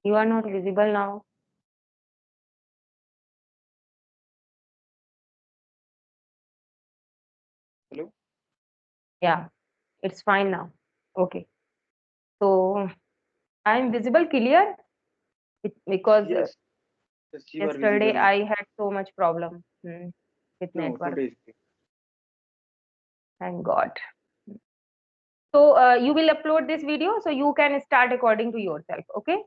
You are not visible now. Hello? Yeah, it's fine now. Okay. So I'm visible clear because Yes, yes, you are yesterday visible. I had so much problem with No, network. today is okay. Thank God. So you will upload this video so you can start according to yourself. Okay.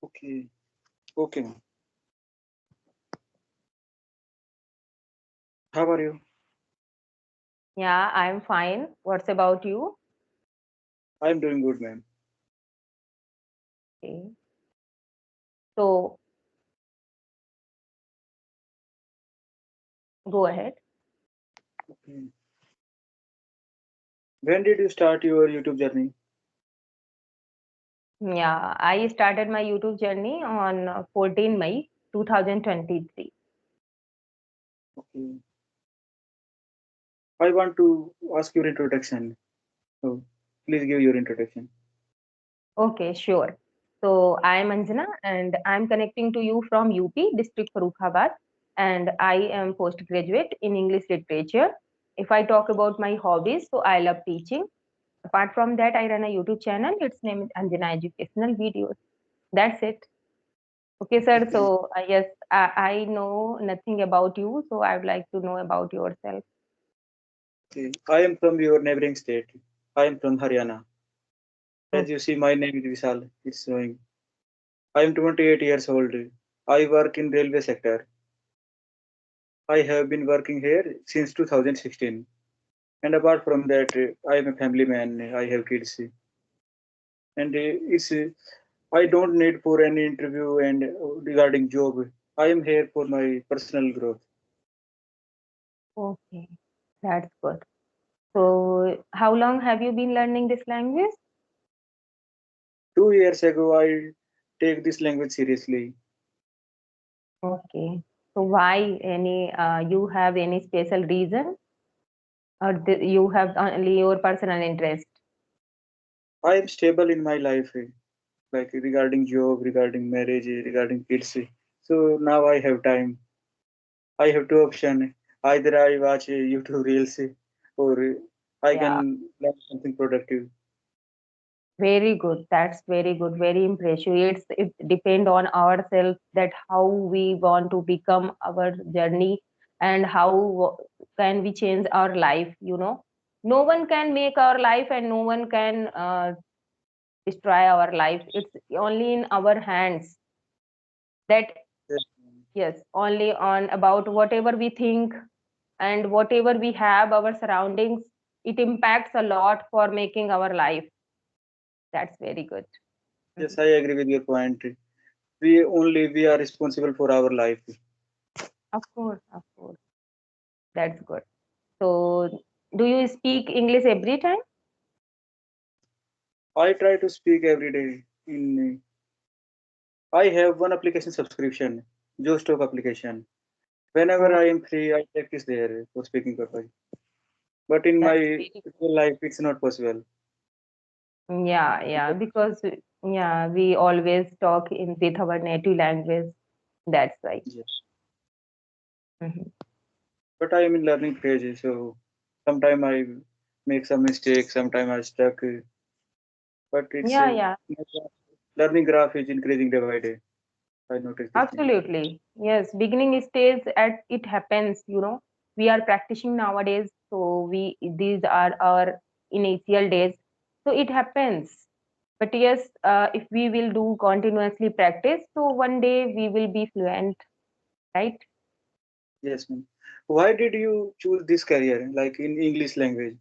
Okay, okay, ma'am. How are you? Yeah, I'm fine. What's about you? I'm doing good, ma'am. Okay. So go ahead. Okay. When did you start your YouTube journey? Yeah, I started my YouTube journey on 14 May 2023. Okay. I want to ask your introduction. So please give your introduction. Okay, sure. So I am Anjana and I'm connecting to you from UP, District Farrukhabad, and I am postgraduate in English literature. If I talk about my hobbies, so I love teaching. Apart from that, I run a YouTube channel. Its name is Anjana Educational Videos. That's it. Okay, sir. Okay. So yes, I know nothing about you, so I would like to know about yourself. Okay. I am from your neighboring state. I am from Haryana. As you see, my name is Vishal. It's showing. I am 28 years old. I work in railway sector. I have been working here since 2016. And apart from that, I am a family man. I have kids, and it's I don't need for any interview and regarding job. I am here for my personal growth. Okay, that's good. So, how long have you been learning this language? 2 years ago, I take this language seriously. Okay. So, why any? You have any special reason, or you have only your personal interest? I am stable in my life, like regarding job, regarding marriage, regarding kids. So now I have time. I have two options. Either I watch YouTube reels or I Yeah, can learn something productive. very good. That's very good. Very impressive. It depend on ourselves that how we want to become our journey and how can we change our life. No one can make our life and no one can destroy our life. It's only in our hands that Yes, yes, only on about whatever we think and whatever we have our surroundings, it impacts a lot for making our life. That's very good. yes, Mhm. I agree with your point. We are responsible for our life. Of course, that's good. So do you speak English every time? I try to speak every day. I have one application subscription, Joestock application. Whenever Oh, I am free, I practice there for speaking purpose. But in my that's very real life, it's not possible. yeah, because yeah, we always talk in with our native language. That's why. Yes. Mhm. But I am in learning phase, so sometimes I make some mistakes, sometimes I stuck. But it's Yeah, learning graph is increasing day by day. I notice this thing. absolutely. Yes, beginning stage at it happens, We are practicing nowadays, so these are our initial days. So it happens. But yes, if we will do continuously practice, so one day we will be fluent, right? Yes, ma'am. Why did you choose this career, like in English language?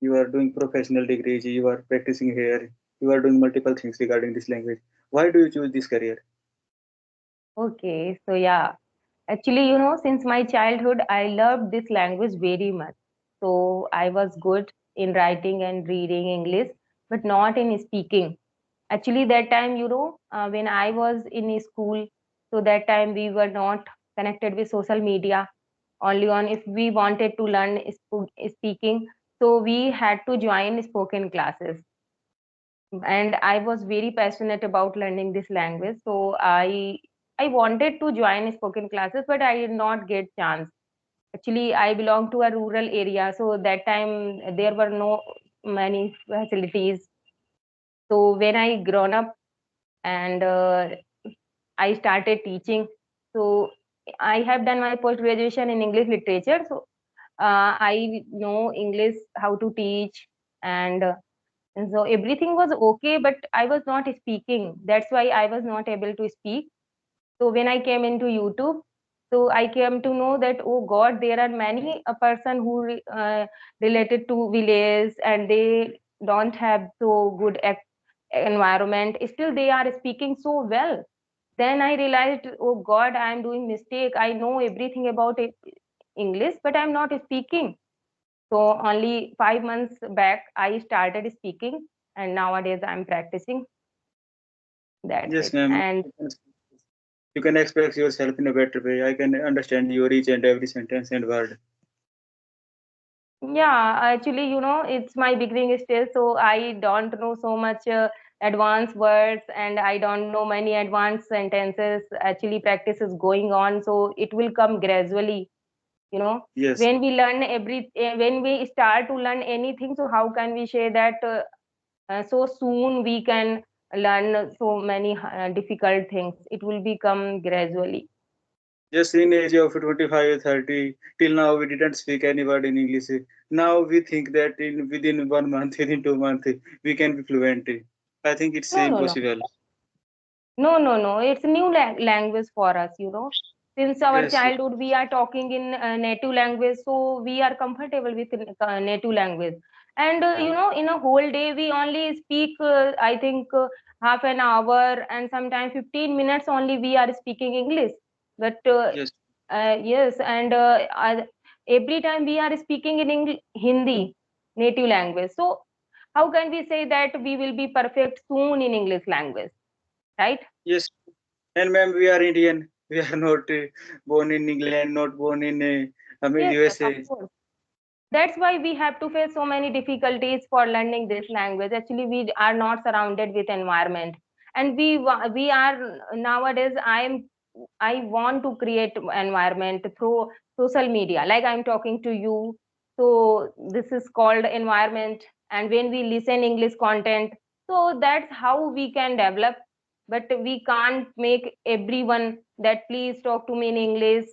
You are doing professional degrees, you are practicing here, you are doing multiple things regarding this language. Why do you choose this career? Okay, so yeah, actually, since my childhood, I loved this language very much. So I was good in writing and reading English, but not in speaking. Actually, that time, when I was in school, so that time we were not connected with social media. Only on if we wanted to learn speaking, so we had to join spoken classes. and I was very passionate about learning this language. So I wanted to join spoken classes, but I did not get chance. Actually, I belong to a rural area, so that time there were no many facilities. So when I grown up and I started teaching, so I have done my post graduation in English literature. So I know English, how to teach, and and so everything was okay, but I was not speaking. That's why I was not able to speak. So when I came into YouTube, so I came to know that, oh God, there are many a person who related to village and they don't have so good environment. Still, they are speaking so well. Then I realized, oh God, I am doing mistake. I know everything about English, but I'm not speaking. So only 5 months back, I started speaking, and nowadays I'm practicing. That's Yes, it. ma'am. And You can express yourself in a better way. I can understand your each and every sentence and word. yeah, actually, it's my beginning stage, so I don't know so much advanced words, and I don't know many advanced sentences. Actually, practice is going on, so it will come gradually. Yes, When we learn when we start to learn anything, so how can we say that so soon we can learn so many difficult things? It will become gradually. just in age of 25, 30, till now we didn't speak any word in English. Now we think that in within 1 month, within 2 months, we can be fluent. I think it's No, no, no. impossible. No, no, no. It's a new language for us, Since our Yes, childhood, we are talking in native language, so we are comfortable with native language. And, in a whole day, we only speak, I think, half an hour and sometimes 15 minutes only we are speaking English. But yes, yes, and every time we are speaking in Hindi, native language. So how can we say that we will be perfect soon in English language, right? yes. And ma'am, we are Indian. We are not born in England, not born in Yes, yes, of USA. course. That's why we have to face so many difficulties for learning this language. Actually, we are not surrounded with environment, and we are nowadays. I want to create environment through social media. Like I'm talking to you, so this is called environment. And when we listen English content, so that's how we can develop. But we can't make everyone that please talk to me in English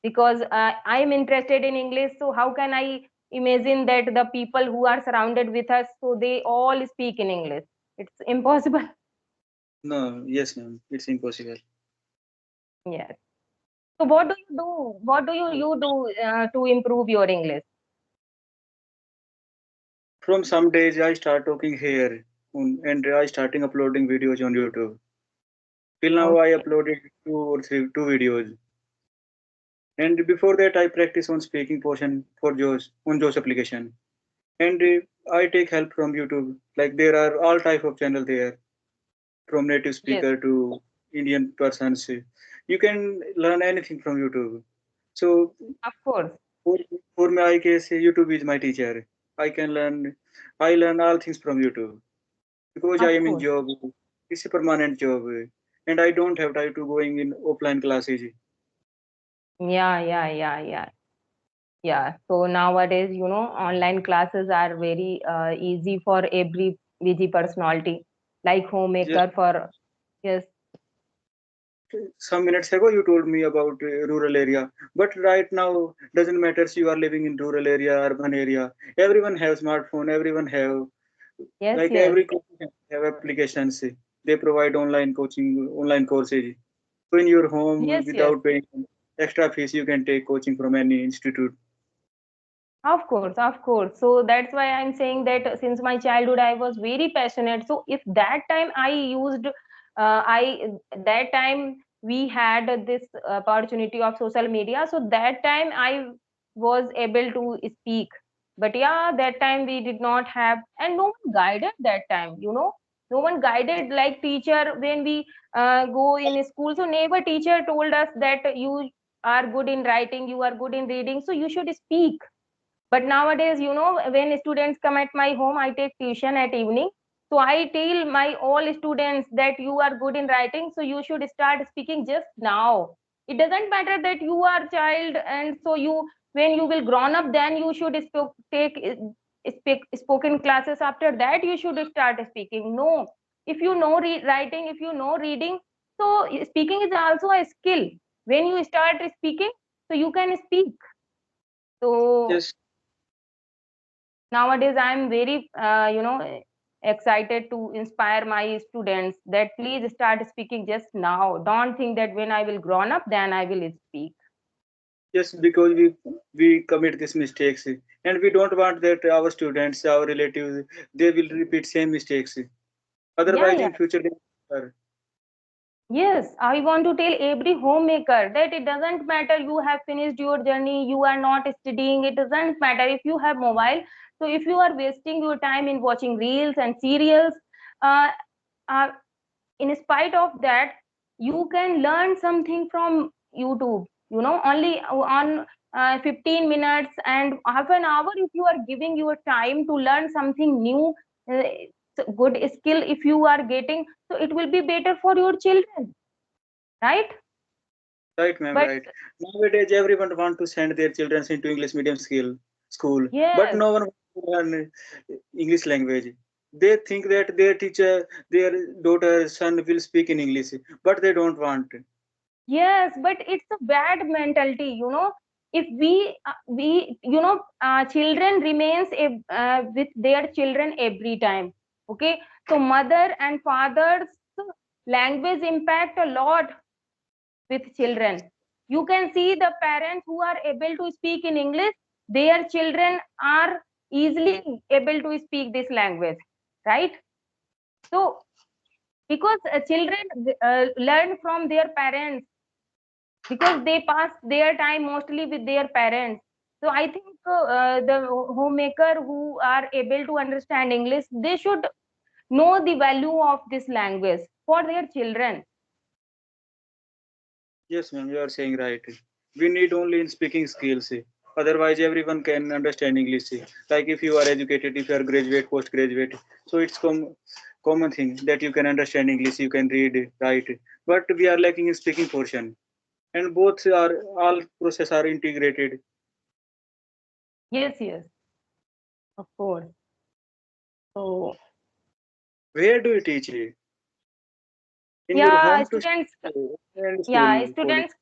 because I am interested in English. So how can I imagine that the people who are surrounded with us, so they all speak in English? It's impossible. No, yes, ma'am. It's impossible. Yes. So what do you do? What do you do to improve your English? From some days, I start talking here and I starting uploading videos on YouTube. Till now, I Okay. uploaded two videos. And before that, I practice on speaking portion for JOS on JOS application. And I take help from YouTube. Like there are all type of channel there, from native Yes, speaker to Indian persons. You can learn anything from YouTube. So of course, for, for my case, YouTube is my teacher. I can learn. I learn all things from YouTube because I of am in course. job. It's a permanent job, and I don't have time to going in offline classes. Yeah, yeah, yeah, yeah. Yeah. So nowadays, online classes are very easy for every busy personality, like Just homemaker for, yes, some minutes ago, you told me about rural area, but right now doesn't matter if you are living in rural area, urban area. Everyone have smartphone. Everyone have yes, like yes, every coaching have applications. They provide online coaching, online courses. So in your home, yes, yes. without paying extra fees, you can take coaching from any institute. Of course, of course. So that's why I'm saying that since my childhood, I was very passionate. So if that time I used, that time we had this opportunity of social media. So that time I was able to speak. But yeah, that time we did not have, and no one guided that time, no one guided like teacher when we go in school. So never teacher told us that you are good in writing, you are good in reading, so you should speak. But nowadays, when students come at my home, I take tuition at evening. So I tell my all students that you are good in writing, so you should start speaking just now. It doesn't matter that you are child, and so you, when you will grown up, then you should spoken classes. After that, you should start speaking. No, if you know writing, if you know reading, so speaking is also a skill. When you start speaking, so you can speak. So Yes, nowadays I am very excited to inspire my students that please start speaking just now. Don't think that when I will grown up then I will speak. yes, because we commit these mistakes, and we don't want that our students, our relatives, they will repeat same mistakes. Yeah, Otherwise, yeah. in future, they are. Yes, I want to tell every homemaker that it doesn't matter you have finished your journey, you are not studying, it doesn't matter if you have mobile. So if you are wasting your time in watching reels and serials, uh, uh, in spite of that, you can learn something from YouTube, only on 15 minutes and half an hour. If you are giving your time to learn something new, uh, good skill if you are getting, so it will be better for your children, right? Right, ma'am, But right. Nowadays, everyone want to send their children into English medium school, but yes, no one wants to learn English language. They think that their teacher, their daughter, son will speak in English, but they don't want. yes, but it's a bad mentality, if children remains with their children every time. Okay, so mother and father's language impact a lot with children. You can see the parents who are able to speak in English, their children are easily able to speak this language, right? So because children learn from their parents, because they pass their time mostly with their parents. So I think the homemaker who are able to understand English, they should know the value of this language for their children. Yes, ma'am, you are saying right. We need only in speaking skills. Otherwise, everyone can understand English. Like if you are educated, if you are graduate, postgraduate, so it's common thing that you can understand English, you can read, write. But we are lacking in speaking portion, and both are all process are integrated. Yes, yes, of course. So Where do you teach? In your yeah, home to students. and Yeah, school, college? students.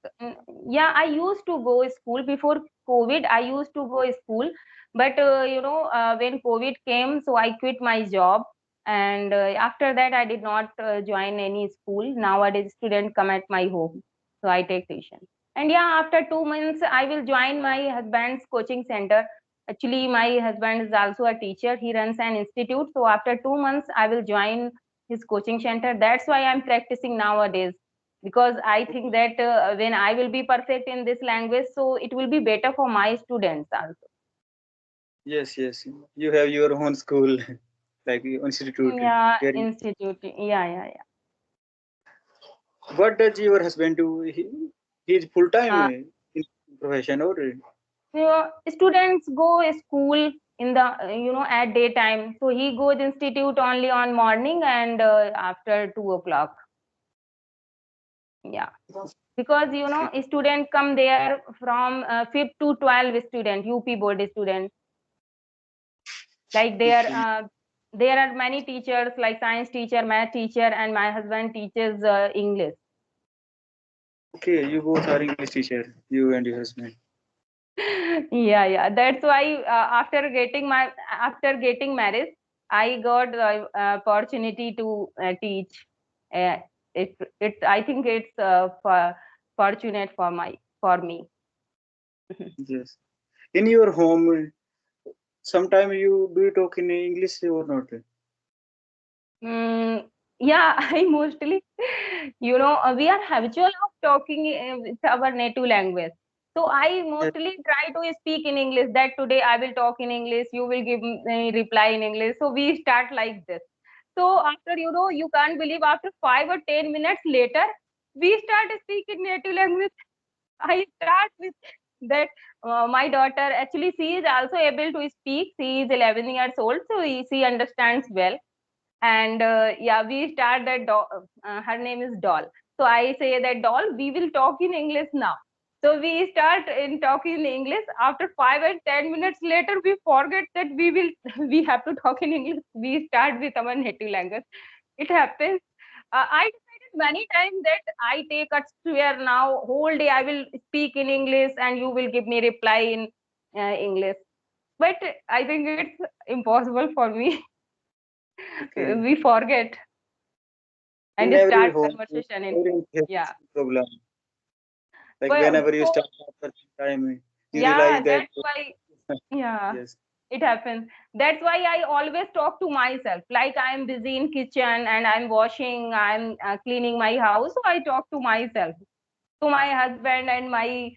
Yeah, I used to go school before COVID. I used to go school, but when COVID came, so I quit my job, and after that, I did not join any school. Nowadays, students come at my home, so I take tuition. And yeah, after 2 months, I will join my husband's coaching center. Actually, my husband is also a teacher. He runs an institute. So after 2 months, I will join his coaching center. That's why I'm practicing nowadays, because I think that when I will be perfect in this language, so it will be better for my students also. Yes, yes. You have your own school, like institute. Yeah, Where institute. Yeah, yeah, yeah. what does your husband do? He's full time Uh, in profession or Students go school in the at daytime. So he goes institute only on morning and after 2 o'clock. Yeah, because student come there from fifth to 12 student, UP board student. Like okay. there are many teachers like science teacher, math teacher, and my husband teaches English. Okay, you both are English teacher, you and your husband. Yeah, yeah, that's why after getting married, I got opportunity to teach. uh, it's I think it's fortunate for me. Yes. In your home, sometime you do you talk in English or not? Mm, yeah, I mostly, we are habitual of talking with our native language. So I Yes. mostly try to speak in English. That today I will talk in English, you will give me reply in English. So we start like this. So after, you can't believe, after 5 or 10 minutes later, we start speaking native language. I start with that. My daughter, actually, she is also able to speak. She is 11 years old, so she understands well. And yeah, we start that her name is Doll. So I say that Doll, we will talk in English now. So we start in talking in English. After 5 and 10 minutes later, we forget that we will we have to talk in English. We start with our native language. It happens. I decided many times that I take a swear now whole day I will speak in English and you will give me reply in English. But I think it's impossible for me. Okay. We forget In and every start home, conversation in everyone has yeah. this problem. Like Well, whenever you so start after some time, you yeah, realize that that's why yeah, yes, it happens. That's why I always talk to myself. Like I'm busy in kitchen and I'm washing, I'm cleaning my house, so I talk to myself. So my husband and my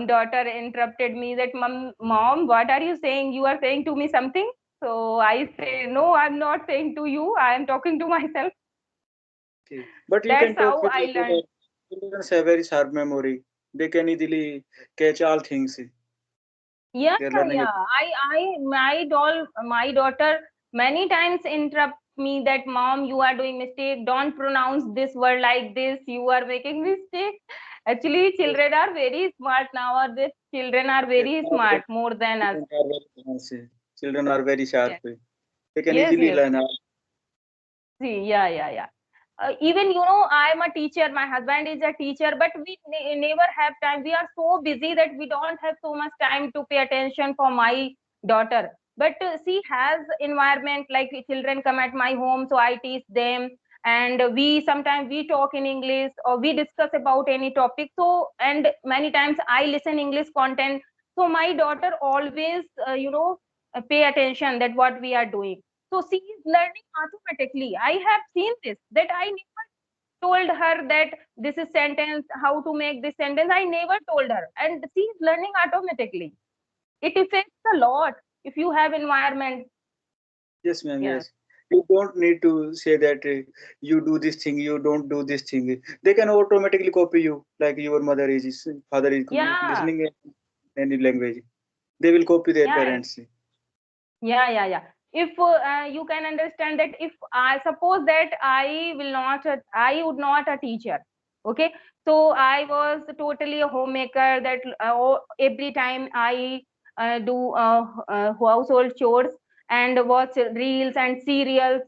daughter interrupted me that mom, what are you saying? You are saying to me something? So I say, no, I'm not saying to you. I am talking to myself. okay. But you can That's talk how with I your learned. children. Children have very sharp memory. They can easily catch all things. Yeah, They are learning it. yeah. My daughter many times interrupt me that mom, you are doing mistake. Don't pronounce this word like this. You are making mistake. Actually, Yes, children are very smart nowadays. Children are yes. very smart more than us. Children are very fancy. Children are very sharp. Yes, They can yes, easily yes. learn. See, yeah, yeah, yeah. Even I am a teacher, my husband is a teacher, but we never have time. We are so busy that we don't have so much time to pay attention for my daughter. But she has environment, like children come at my home, so I teach them, and we sometimes we talk in English or we discuss about any topic. So and many times I listen English content. So my daughter always pay attention that what we are doing, so she is learning automatically. I have seen this, that I never told her that this is sentence, how to make this sentence. I never told her. And she is learning automatically. It affects a lot if you have environment. Yes, ma'am. Yes. Yes. You don't need to say that you do this thing, you don't do this thing. They can automatically copy you, like your mother is, father is Yeah. listening in any language. They will copy their Yeah. parents. Yeah, yeah, yeah. If you can understand that if I suppose that I will not, I would not a teacher. Okay. So I was totally a homemaker that every time I do household chores and watch reels and serials.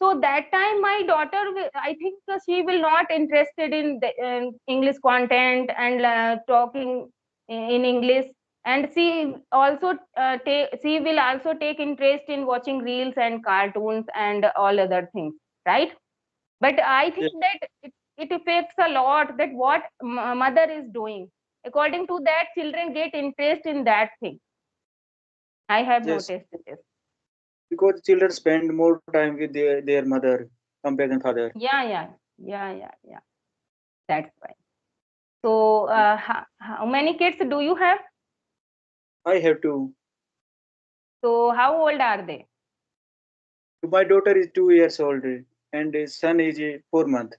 So that time my daughter, I think she will not interested in the English content and talking in English, and she will also take interest in watching reels and cartoons and all other things, right? But I think Yes, that it affects a lot that what mother is doing. According to that, children get interest in that thing. I have yes. noticed this. Because children spend more time with their mother compared than father. Yeah, yeah, yeah, yeah, yeah. That's why. So how many kids do you have? I have to. So how old are they? My daughter is 2 years old and his son is 4 months.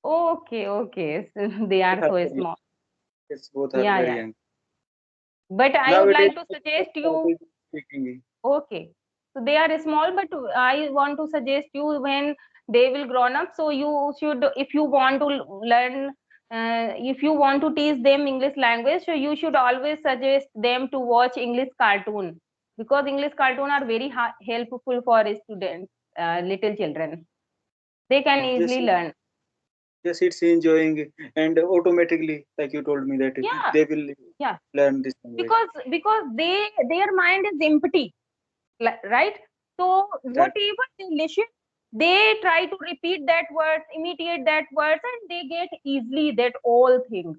Okay, okay. So they Both are are so very young. small. Yes, both are Yeah, very yeah. young. But I would Nowadays, like to I suggest just you, started speaking. okay. So they are small, but I want to suggest you when they will grown up. So you should, if you want to learn, if you want to teach them English language, so you should always suggest them to watch English cartoon, because English cartoon are very helpful for students, little children. They can Yes, easily learn. yes, it's enjoying and automatically, like you told me that Yeah, they will yeah. learn this language. Because their mind is empty, right? So Right. whatever they listen, they try to repeat that words, imitate that words, and they get easily that all things.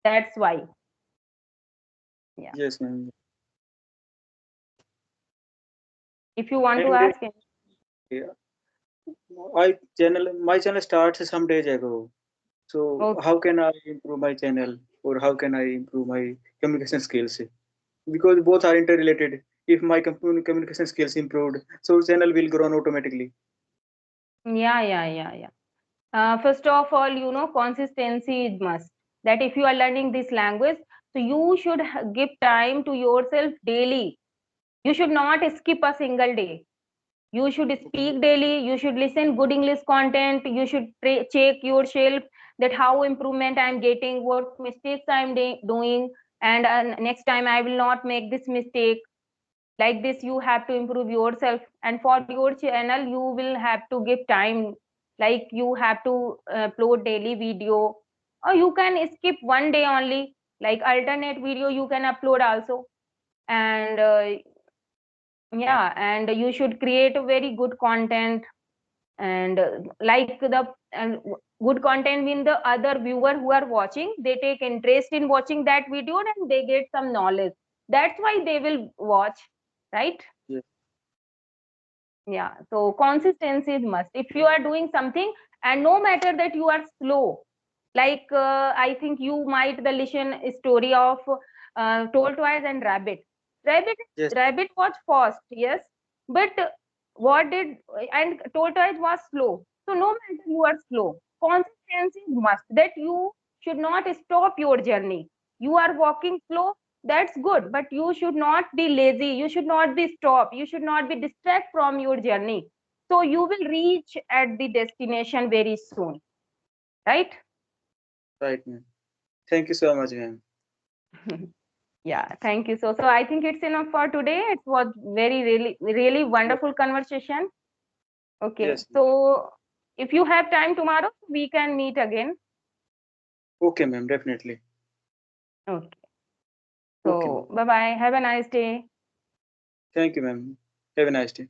That's why. Yeah. Yes, ma'am. If you want to And ask him. my channel starts some days ago. So Okay. how can I improve my channel or how can I improve my communication skills? Because both are interrelated. If my communication skills improved, so channel will grow automatically. Yeah, yeah, yeah, yeah. First of all, consistency is must. That if you are learning this language, so you should give time to yourself daily. You should not skip a single day. You should Okay. speak daily, you should listen good English content, you should check yourself that how improvement I'm getting, what mistakes I'm doing, and next time I will not make this mistake. Like this you have to improve yourself, and for your channel you will have to give time, like you have to upload daily video, or you can skip one day only, like alternate video you can upload also. And yeah, and you should create a very good content, and like the and good content mean the other viewer who are watching, they take interest in watching that video and they get some knowledge, that's why they will watch, right? Yes. Yeah, so consistency is must. If you are doing something, and no matter that you are slow, like I think you might the listen story of tortoise and rabbit. Rabbit Yes. rabbit was fast, yes, but what did and tortoise was slow. So no matter you are slow, consistency is must. That you should not stop your journey. You are walking slow, that's good, but you should not be lazy, you should not be stop, you should not be distract from your journey, so you will reach at the destination very soon, right? Right, ma'am. Thank you so much, ma'am. Yeah, thank you. So I think it's enough for today. It was very really Yes. wonderful conversation. Okay, Yes, ma'am. so if you have time tomorrow we can meet again. Okay, ma'am. Definitely. Okay, Okay, so ma'am. bye bye, have a nice day. Thank you, ma'am. Have a nice day.